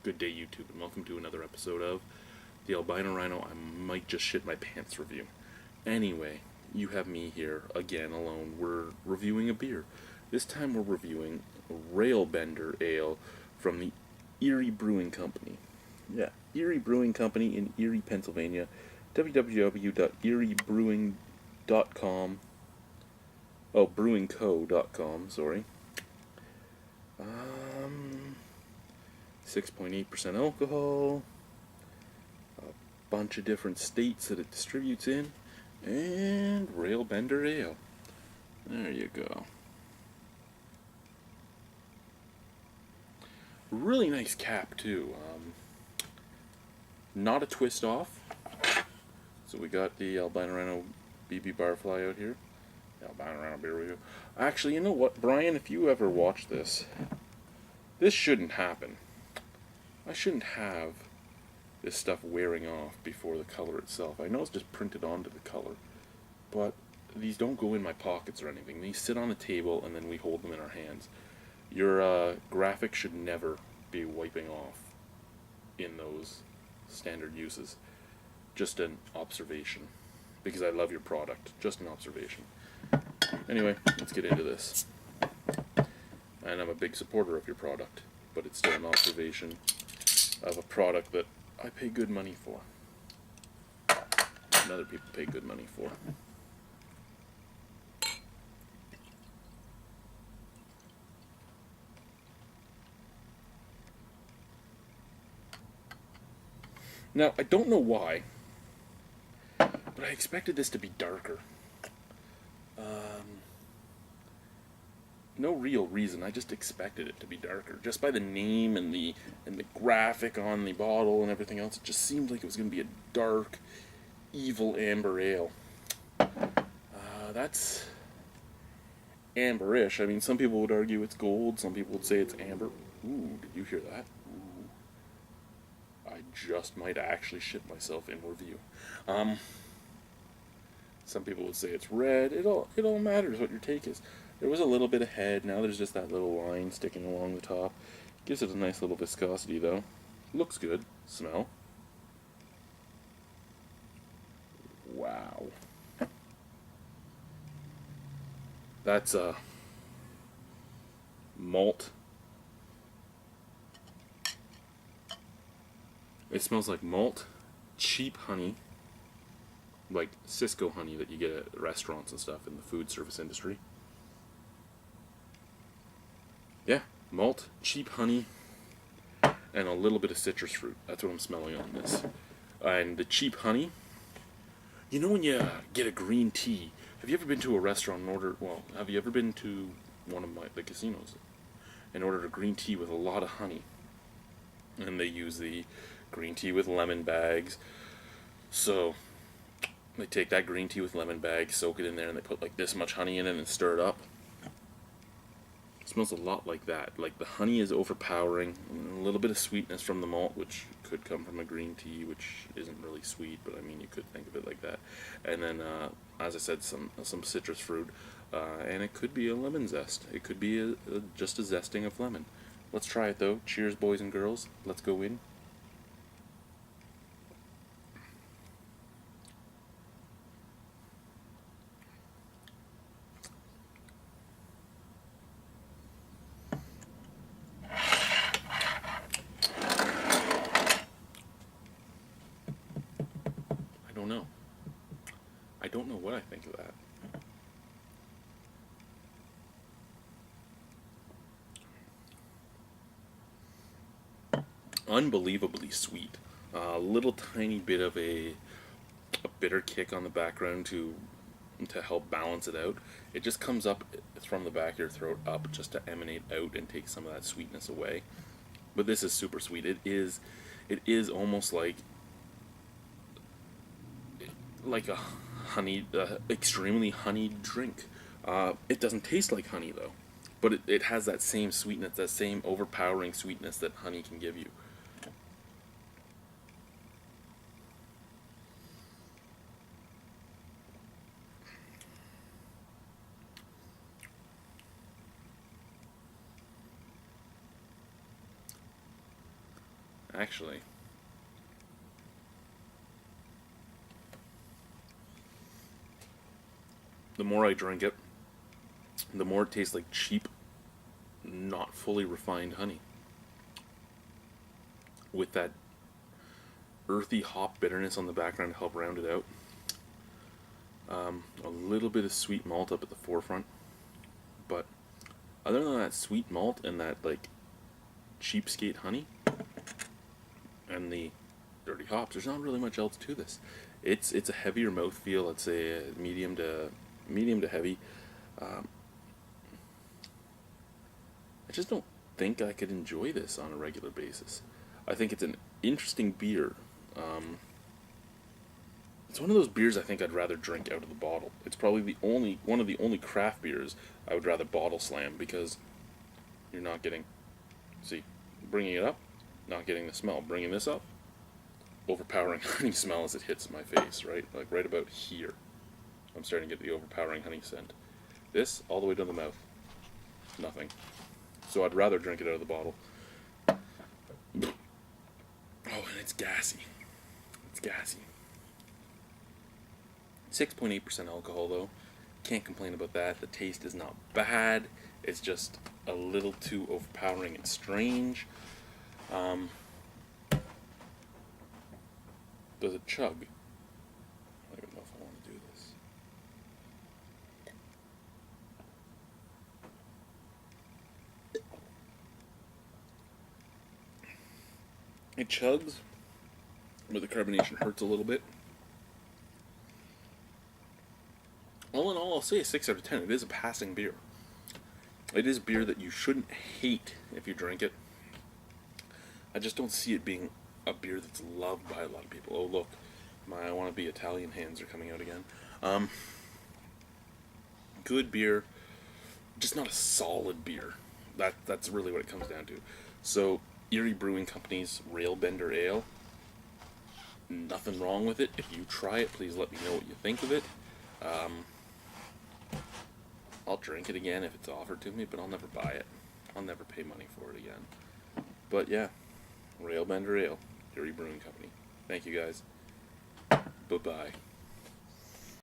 Good day, YouTube, and welcome to another episode of the Albino Rhino I Might Just Shit My Pants review. Anyway, you have me here again alone. We're reviewing a beer. This time we're reviewing Railbender Ale from the Erie Brewing Company. Yeah, Erie Brewing Company in Erie, Pennsylvania. www.eriebrewing.com. Oh, brewingco.com, sorry. 6.8% alcohol, a bunch of different states that it distributes in, and Railbender Ale. There you go. Really nice cap, too. Not a twist off. So we got the Albino Rhino BB Barfly out here. The Albino Rhino beer review. Actually, you know what, Brian, if you ever watch this shouldn't happen. I shouldn't have this stuff wearing off before the color itself. I know it's just printed onto the color, but these don't go in my pockets or anything. These sit on a table and then we hold them in our hands. Your graphic should never be wiping off in those standard uses. Just an observation, because I love your product. Just an observation. Anyway, let's get into this. And I'm a big supporter of your product, but it's still an observation of a product that I pay good money for, and other people pay good money for. Now, I don't know why, but I expected this to be darker. No real reason. I just expected it to be darker, just by the name and the graphic on the bottle and everything else. It just seemed like it was going to be a dark, evil amber ale. That's amberish. I mean, some people would argue it's gold. Some people would say it's amber. Ooh, did you hear that? Ooh. I just might actually shit myself in review. Some people would say it's red. It all matters what your take is. There was a little bit of head. Now there's just that little line sticking along the top. Gives it a nice little viscosity, though. Looks good. Smell. Wow. That's malt. It smells like malt, cheap honey, like Cisco honey that you get at restaurants and stuff in the food service industry. Yeah, malt, cheap honey, and a little bit of citrus fruit. That's what I'm smelling on this. And the cheap honey, you know when you get a green tea, have you ever been to a restaurant and ordered, have you ever been to one of the casinos and ordered a green tea with a lot of honey? And they use the green tea with lemon bags. So they take that green tea with lemon bag, soak it in there, and they put like this much honey in it and stir it up. It smells a lot like that. Like the honey is overpowering, and a little bit of sweetness from the malt, which could come from a green tea, which isn't really sweet, but I mean you could think of it like that. And then, as I said, some citrus fruit, and it could be a lemon zest. It could be just a zesting of lemon. Let's try it though. Cheers, boys and girls. Let's go in. I don't know what I think of that. Unbelievably sweet. A little tiny bit of a bitter kick on the background to help balance it out. It just comes up from the back of your throat up just to emanate out and take some of that sweetness away. But this is super sweet. It is almost like a honey, extremely honeyed drink. It doesn't taste like honey though, but it has that same sweetness, that same overpowering sweetness that honey can give you. Actually, the more I drink it, the more it tastes like cheap, not fully refined honey. With that earthy hop bitterness on the background to help round it out. A little bit of sweet malt up at the forefront. But other than that sweet malt and that like cheapskate honey and the dirty hops, there's not really much else to this. It's a heavier mouthfeel. It's a medium to heavy. Um, I just don't think I could enjoy this on a regular basis. I think it's an interesting beer. It's one of those beers I think I'd rather drink out of the bottle. It's probably the only one of the only craft beers I would rather bottle slam because you're not getting, see, bringing it up, not getting the smell. Bringing this up, overpowering honey smell as it hits my face, right? Like right about here. I'm starting to get the overpowering honey scent. This, all the way to the mouth, nothing. So I'd rather drink it out of the bottle. Oh, and it's gassy. It's gassy. 6.8% alcohol though. Can't complain about that. The taste is not bad. It's just a little too overpowering and strange. Does it chug? I don't even know if I want to do this. It chugs, but the carbonation hurts a little bit. All in all, I'll say a 6 out of 10. It is a passing beer. It is beer that you shouldn't hate if you drink it. I just don't see it being a beer that's loved by a lot of people. Oh, look, my I Want to Be Italian hands are coming out again. Good beer, just not a solid beer. That's really what it comes down to. So, Erie Brewing Company's Railbender Ale, nothing wrong with it. If you try it, please let me know what you think of it. I'll drink it again if it's offered to me, but I'll never buy it. I'll never pay money for it again. But yeah, Railbender Ale, Erie Brewing Company. Thank you guys. Bye-bye.